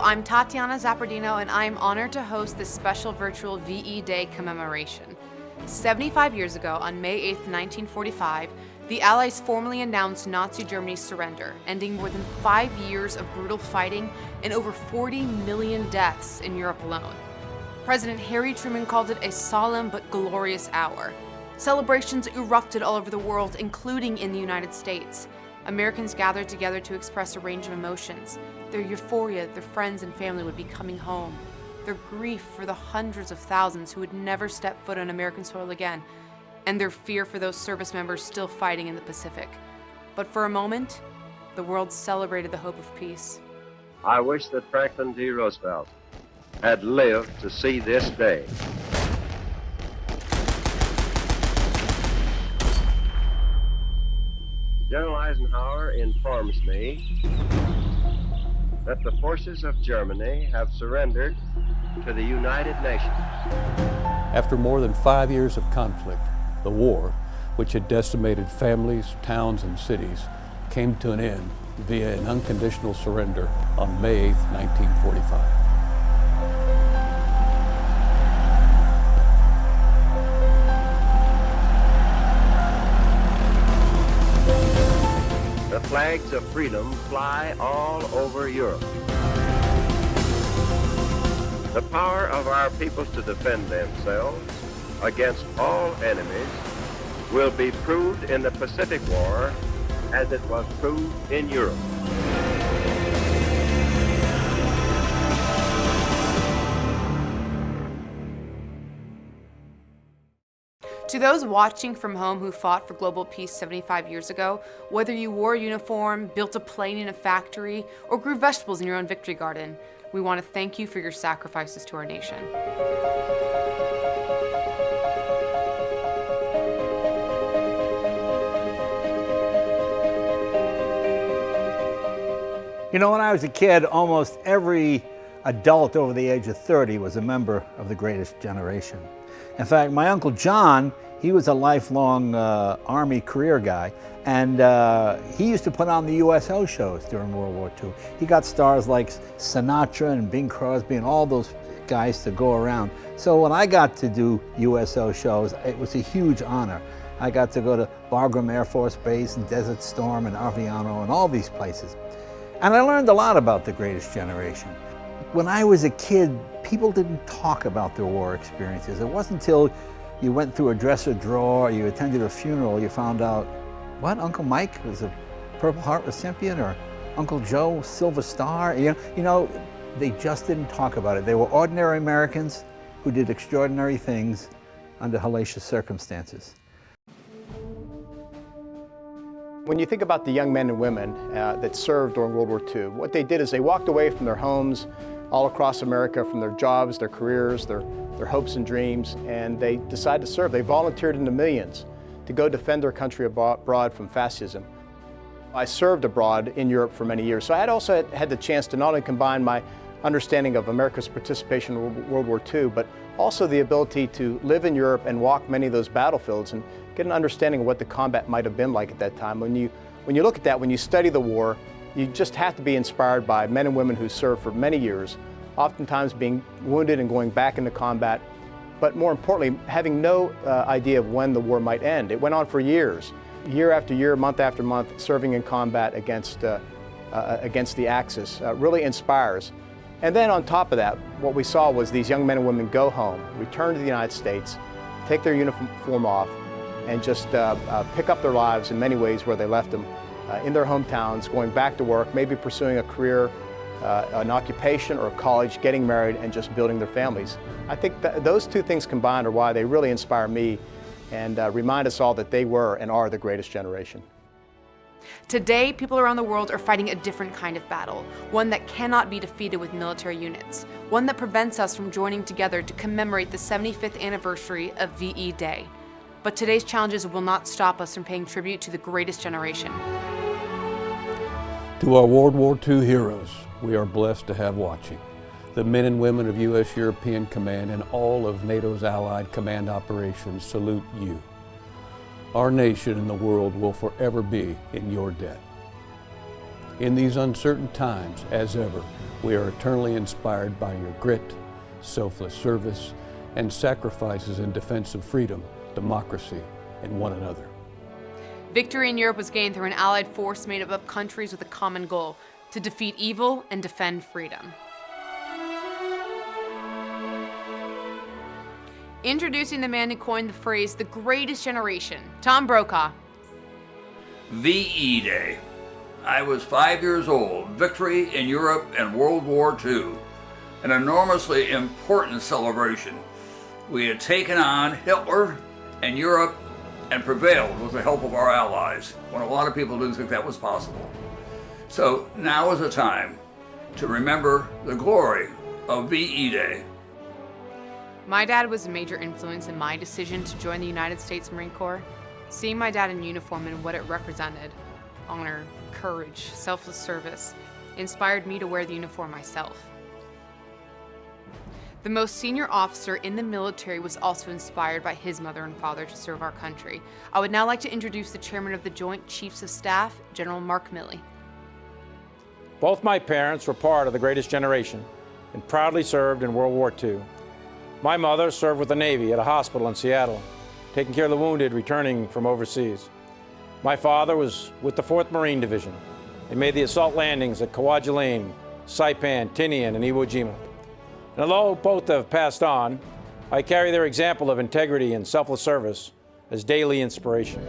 I'm Tatiana Zappardino, and I'm honored to host this special virtual VE Day commemoration. 75 years ago, on May 8, 1945, the Allies formally announced Nazi Germany's surrender, ending more than 5 years of brutal fighting and over 40 million deaths in Europe alone. President Harry Truman called it a solemn but glorious hour. Celebrations erupted all over the world, including in the United States. Americans gathered together to express a range of emotions. Their euphoria that their friends and family would be coming home. Their grief for the hundreds of thousands who would never step foot on American soil again. And their fear for those service members still fighting in the Pacific. But for a moment, the world celebrated the hope of peace. I wish that Franklin D. Roosevelt had lived to see this day. General Eisenhower informs me that the forces of Germany have surrendered to the United Nations. After more than 5 years of conflict, the war, which had decimated families, towns, and cities, came to an end via an unconditional surrender on May 8, 1945. The flags of freedom fly all over Europe. The power of our peoples to defend themselves against all enemies will be proved in the Pacific War as it was proved in Europe. To those watching from home who fought for global peace 75 years ago, whether you wore a uniform, built a plane in a factory, or grew vegetables in your own victory garden, we want to thank you for your sacrifices to our nation. You know, when I was a kid, almost every adult over the age of 30 was a member of the Greatest Generation. In fact, my Uncle John, he was a lifelong Army career guy, and he used to put on the USO shows during World War II. He got stars like Sinatra and Bing Crosby and all those guys to go around. So when I got to do USO shows, it was a huge honor. I got to go to Bagram Air Force Base and Desert Storm and Aviano and all these places. And I learned a lot about the Greatest Generation. When I was a kid, people didn't talk about their war experiences. It wasn't until you went through a dresser drawer, you attended a funeral, you found out, what, Uncle Mike was a Purple Heart recipient, or Uncle Joe, Silver Star? You know, they just didn't talk about it. They were ordinary Americans who did extraordinary things under hellacious circumstances. When you think about the young men and women that served during World War II, what they did is they walked away from their homes all across America, from their jobs, their careers, their hopes and dreams, and they decided to serve. They volunteered in the millions to go defend their country abroad from fascism. I served abroad in Europe for many years, so I had also had the chance to not only combine my understanding of America's participation in World War II, but also the ability to live in Europe and walk many of those battlefields and get an understanding of what the combat might have been like at that time. When you look at that, when you study the war, you just have to be inspired by men and women who served for many years, oftentimes being wounded and going back into combat, but more importantly, having no idea of when the war might end. It went on for years, year after year, month after month, serving in combat against the Axis. Really inspires. And then on top of that, what we saw was these young men and women go home, return to the United States, take their uniform off, and just pick up their lives in many ways where they left them, in their hometowns, going back to work, maybe pursuing a career, an occupation or a college, getting married, and just building their families. I think that those two things combined are why they really inspire me and remind us all that they were and are the greatest generation. Today, people around the world are fighting a different kind of battle, one that cannot be defeated with military units, one that prevents us from joining together to commemorate the 75th anniversary of VE Day. But today's challenges will not stop us from paying tribute to the greatest generation. To our World War II heroes, we are blessed to have watching. The men and women of U.S. European Command and all of NATO's allied command operations salute you. Our nation and the world will forever be in your debt. In these uncertain times, as ever, we are eternally inspired by your grit, selfless service, and sacrifices in defense of freedom, democracy, and one another. Victory in Europe was gained through an allied force made up of countries with a common goal: to defeat evil and defend freedom. Introducing the man who coined the phrase, the greatest generation, Tom Brokaw. VE Day. I was 5 years old. Victory in Europe and World War II. An enormously important celebration. We had taken on Hitler and Europe and prevailed with the help of our allies, when a lot of people didn't think that was possible. So now is a time to remember the glory of VE Day. My dad was a major influence in my decision to join the United States Marine Corps. Seeing my dad in uniform and what it represented, honor, courage, selfless service, inspired me to wear the uniform myself. The most senior officer in the military was also inspired by his mother and father to serve our country. I would now like to introduce the chairman of the Joint Chiefs of Staff, General Mark Milley. Both my parents were part of the greatest generation and proudly served in World War II. My mother served with the Navy at a hospital in Seattle, taking care of the wounded returning from overseas. My father was with the 4th Marine Division. They made the assault landings at Kwajalein, Saipan, Tinian, and Iwo Jima. And although both have passed on, I carry their example of integrity and selfless service as daily inspiration.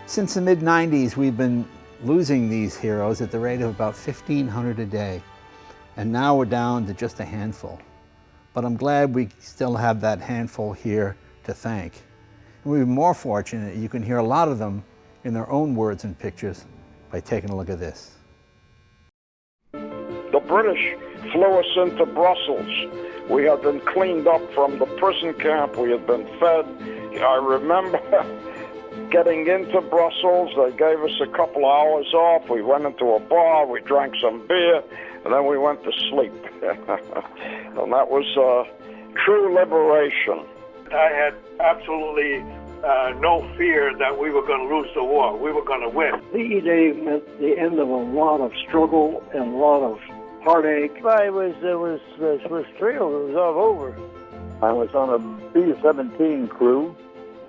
Since the mid-90s, we've been losing these heroes at the rate of about 1,500 a day. And now we're down to just a handful. But I'm glad we still have that handful here to thank. And we're more fortunate you can hear a lot of them in their own words and pictures by taking a look at this. The British flew us into Brussels. We had been cleaned up from the prison camp. We had been fed. I remember getting into Brussels. They gave us a couple of hours off. We went into a bar. We drank some beer. And then we went to sleep. And that was true liberation. I had absolutely no fear that we were going to lose the war. We were going to win. VE Day meant the end of a lot of struggle and a lot of heartache. It was thrilled. It was all over. I was on a B-17 crew,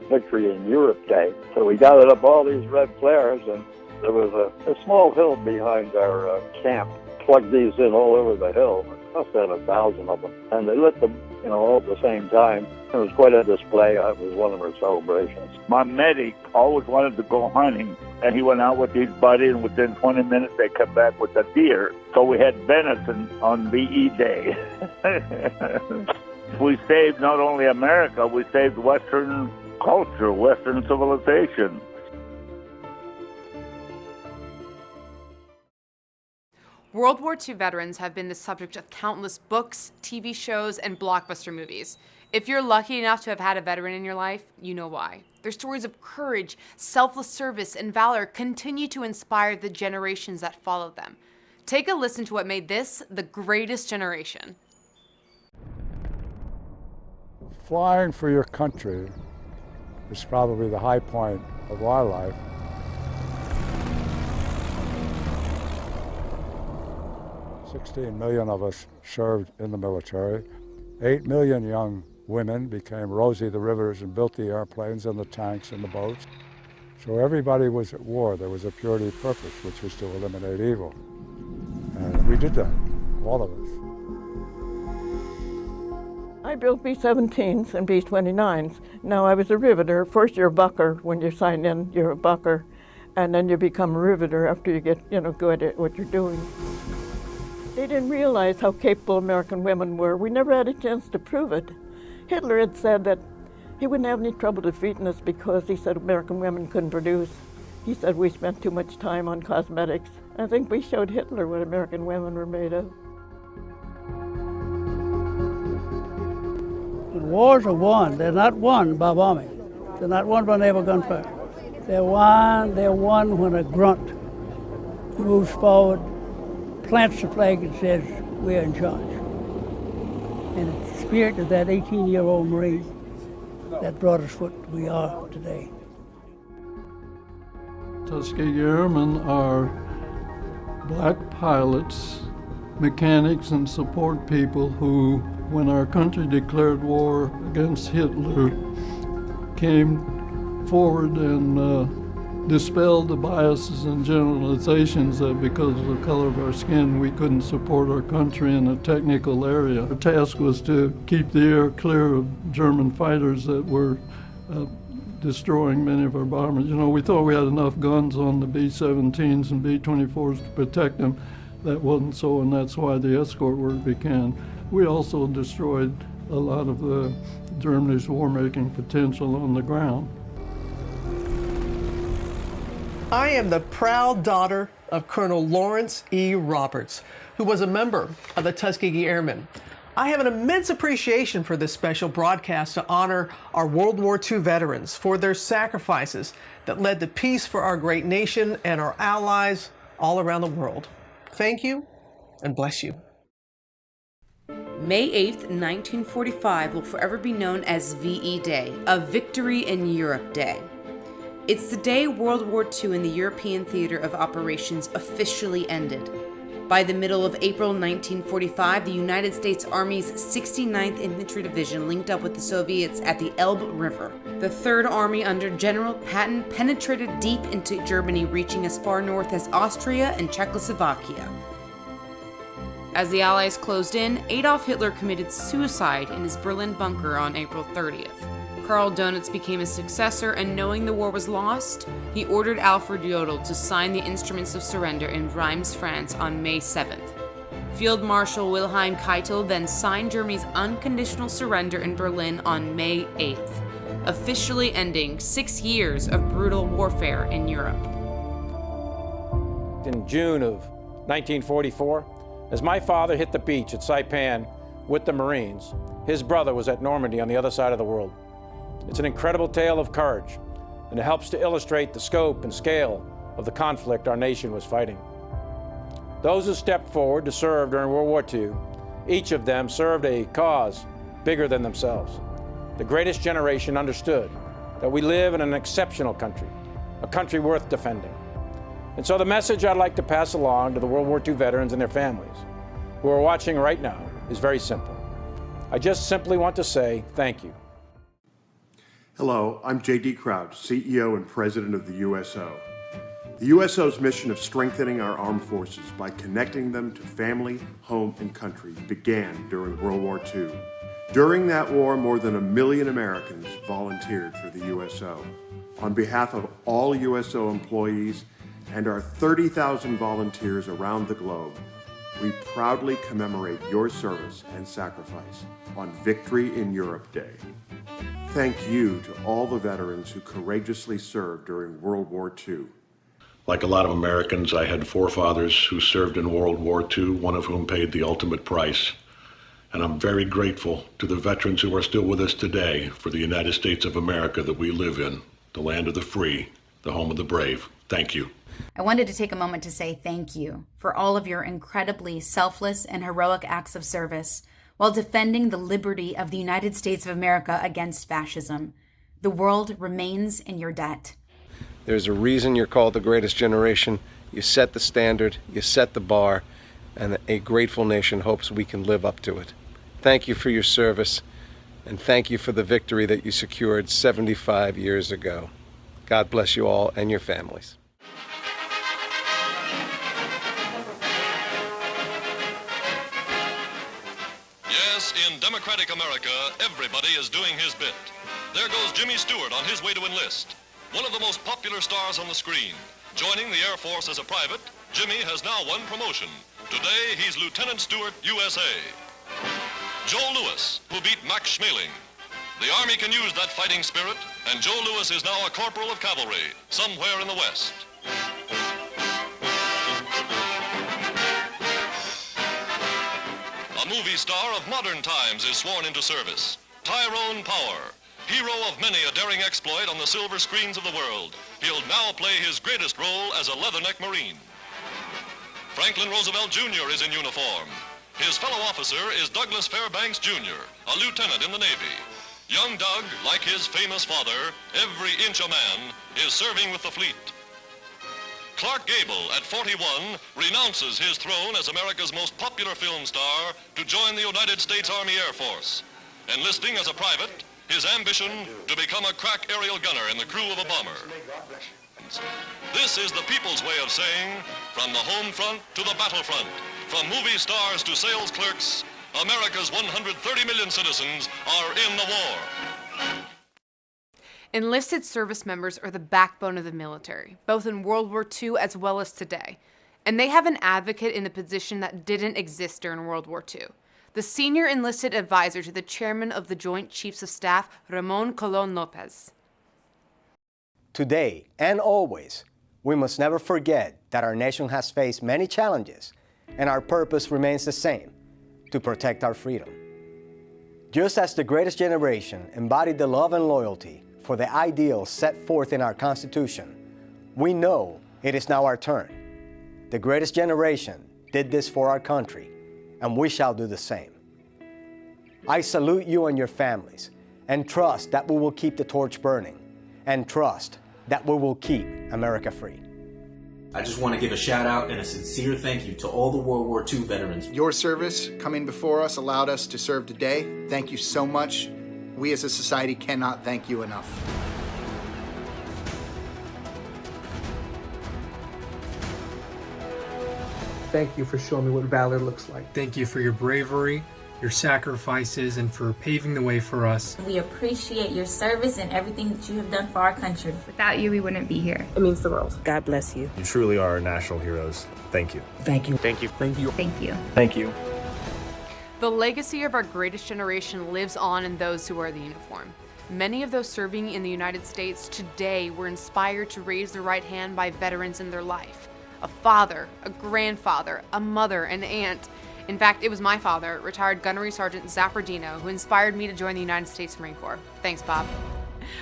Victory in Europe Day. So we gathered up all these red flares, and there was a small hill behind our camp. Plugged these in all over the hill. It must have had 1,000 of them. And they lit them, all at the same time. It was quite a display. It was one of our celebrations. My medic always wanted to go hunting, and he went out with his buddy, and within 20 minutes they come back with a deer. So we had venison on VE Day. We saved not only America, we saved Western culture, Western civilization. World War II veterans have been the subject of countless books, TV shows, and blockbuster movies. If you're lucky enough to have had a veteran in your life, you know why. Their stories of courage, selfless service, and valor continue to inspire the generations that followed them. Take a listen to what made this the greatest generation. Flying for your country is probably the high point of our life. $16 million of us served in the military. 8 million young women became Rosie the Rivers and built the airplanes and the tanks and the boats. So everybody was at war. There was a purity purpose, which was to eliminate evil. And we did that, all of us. I built B-17s and B-29s. Now I was a riveter. First you're a bucker. When you sign in, you're a bucker. And then you become a riveter after you get, good at what you're doing. They didn't realize how capable American women were. We never had a chance to prove it. Hitler had said that he wouldn't have any trouble defeating us because he said American women couldn't produce. He said we spent too much time on cosmetics. I think we showed Hitler what American women were made of. Wars are won. They're not won by bombing. They're not won by naval gunfire. They're won when a grunt moves forward, plants the flag and says, we're in charge. And it's the spirit of that 18-year-old Marine that brought us what we are today. Tuskegee Airmen are black pilots, mechanics, and support people who, when our country declared war against Hitler, came forward and dispelled the biases and generalizations that because of the color of our skin we couldn't support our country in a technical area. Our task was to keep the air clear of German fighters that were destroying many of our bombers. You know, we thought we had enough guns on the B-17s and B-24s to protect them. That wasn't so, and that's why the escort work began. We also destroyed a lot of Germany's war-making potential on the ground. I am the proud daughter of Colonel Lawrence E. Roberts, who was a member of the Tuskegee Airmen. I have an immense appreciation for this special broadcast to honor our World War II veterans for their sacrifices that led to peace for our great nation and our allies all around the world. Thank you, and bless you. May 8th, 1945 will forever be known as VE Day, a Victory in Europe Day. It's the day World War II in the European theater of operations officially ended. By the middle of April 1945, the United States Army's 69th Infantry Division linked up with the Soviets at the Elbe River. The Third Army under General Patton penetrated deep into Germany, reaching as far north as Austria and Czechoslovakia. As the Allies closed in, Adolf Hitler committed suicide in his Berlin bunker on April 30th. Karl Donitz became his successor, and knowing the war was lost, he ordered Alfred Jodl to sign the instruments of surrender in Reims, France on May 7th. Field Marshal Wilhelm Keitel then signed Germany's unconditional surrender in Berlin on May 8th, officially ending 6 years of brutal warfare in Europe. In June of 1944, as my father hit the beach at Saipan with the Marines, his brother was at Normandy on the other side of the world. It's an incredible tale of courage, and it helps to illustrate the scope and scale of the conflict our nation was fighting. Those who stepped forward to serve during World War II, each of them served a cause bigger than themselves. The greatest generation understood that we live in an exceptional country, a country worth defending. And so the message I'd like to pass along to the World War II veterans and their families who are watching right now is very simple. I just simply want to say thank you. Hello, I'm J.D. Crouch, CEO and President of the USO. The USO's mission of strengthening our armed forces by connecting them to family, home, and country began during World War II. During that war, more than 1 million Americans volunteered for the USO. On behalf of all USO employees and our 30,000 volunteers around the globe, we proudly commemorate your service and sacrifice on Victory in Europe Day. Thank you to all the veterans who courageously served during World War II. Like a lot of Americans, I had forefathers who served in World War II, one of whom paid the ultimate price. And I'm very grateful to the veterans who are still with us today for the United States of America that we live in, the land of the free, the home of the brave. Thank you. I wanted to take a moment to say thank you for all of your incredibly selfless and heroic acts of service while defending the liberty of the United States of America against fascism. The world remains in your debt. There's a reason you're called the greatest generation. You set the standard, you set the bar, and a grateful nation hopes we can live up to it. Thank you for your service, and thank you for the victory that you secured 75 years ago. God bless you all and your families. Yes, in democratic America, everybody is doing his bit. There goes Jimmy Stewart on his way to enlist. One of the most popular stars on the screen. Joining the Air Force as a private, Jimmy has now won promotion. Today, he's Lieutenant Stewart, USA. Joe Louis, who beat Max Schmeling. The Army can use that fighting spirit, and Joe Louis is now a corporal of cavalry, somewhere in the West. A movie star of modern times is sworn into service. Tyrone Power, hero of many a daring exploit on the silver screens of the world. He'll now play his greatest role as a leatherneck Marine. Franklin Roosevelt Jr. is in uniform. His fellow officer is Douglas Fairbanks Jr., a lieutenant in the Navy. Young Doug, like his famous father, every inch a man, is serving with the fleet. Clark Gable, at 41, renounces his throne as America's most popular film star to join the United States Army Air Force. Enlisting as a private, his ambition to become a crack aerial gunner in the crew of a bomber. This is the people's way of saying, from the home front to the battlefront, from movie stars to sales clerks, America's 130 million citizens are in the war. Enlisted service members are the backbone of the military, both in World War II as well as today. And they have an advocate in a position that didn't exist during World War II. The senior enlisted advisor to the chairman of the Joint Chiefs of Staff, Ramon Colon Lopez. Today and always, we must never forget that our nation has faced many challenges, and our purpose remains the same, to protect our freedom. Just as the greatest generation embodied the love and loyalty for the ideals set forth in our Constitution, we know it is now our turn. The greatest generation did this for our country, and we shall do the same. I salute you and your families, and trust that we will keep the torch burning, and trust that we will keep America free. I just want to give a shout out and a sincere thank you to all the World War II veterans. Your service coming before us allowed us to serve today. Thank you so much. We as a society cannot thank you enough. Thank you for showing me what valor looks like. Thank you for your bravery, your sacrifices, and for paving the way for us. We appreciate your service and everything that you have done for our country. Without you, we wouldn't be here. It means the world. God bless you. You truly are our national heroes. Thank you. Thank you. Thank you. Thank you. Thank you. Thank you. The legacy of our greatest generation lives on in those who wear the uniform. Many of those serving in the United States today were inspired to raise the right hand by veterans in their life. A father, a grandfather, a mother, an aunt. In fact, it was my father, retired Gunnery Sergeant Zappardino, who inspired me to join the United States Marine Corps. Thanks, Bob.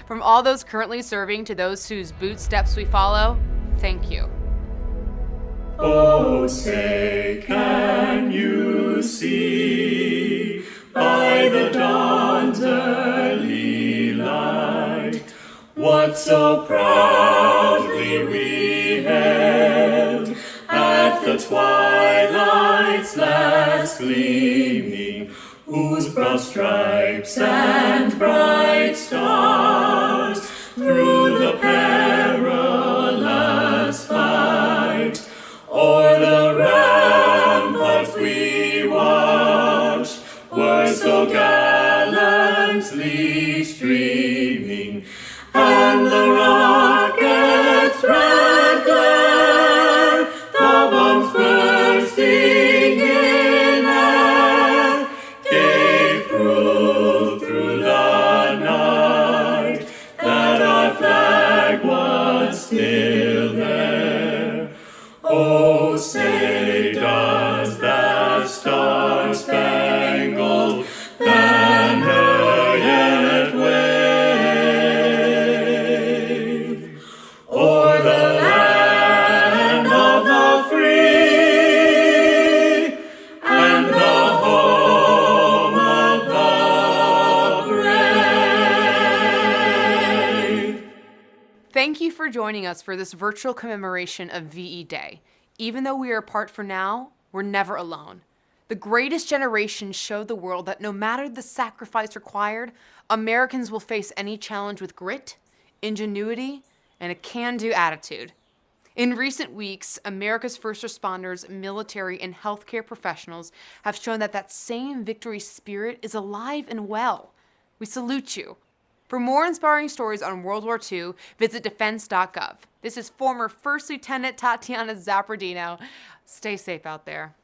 From all those currently serving to those whose bootsteps we follow, thank you. Oh, say, can you see by the dawn's early light what so proudly we held at the twilight's last gleaming, whose broad stripes and bright stars through the perilous fight o'er the ramparts we watched were so gallantly streaming, and the rocket's red glare, the bombs bursting in air, gave proof through the night that our flag was still there. Oh, say, does that star-spangled banner yet wave o'er the land of the free and the home of the brave? Thank you for joining us for this virtual commemoration of VE Day. Even though we are apart for now, we're never alone. The greatest generation showed the world that no matter the sacrifice required, Americans will face any challenge with grit, ingenuity, and a can-do attitude. In recent weeks, America's first responders, military, and healthcare professionals have shown that that same victory spirit is alive and well. We salute you. For more inspiring stories on World War II, visit defense.gov. This is former First Lieutenant Tatiana Zappardino. Stay safe out there.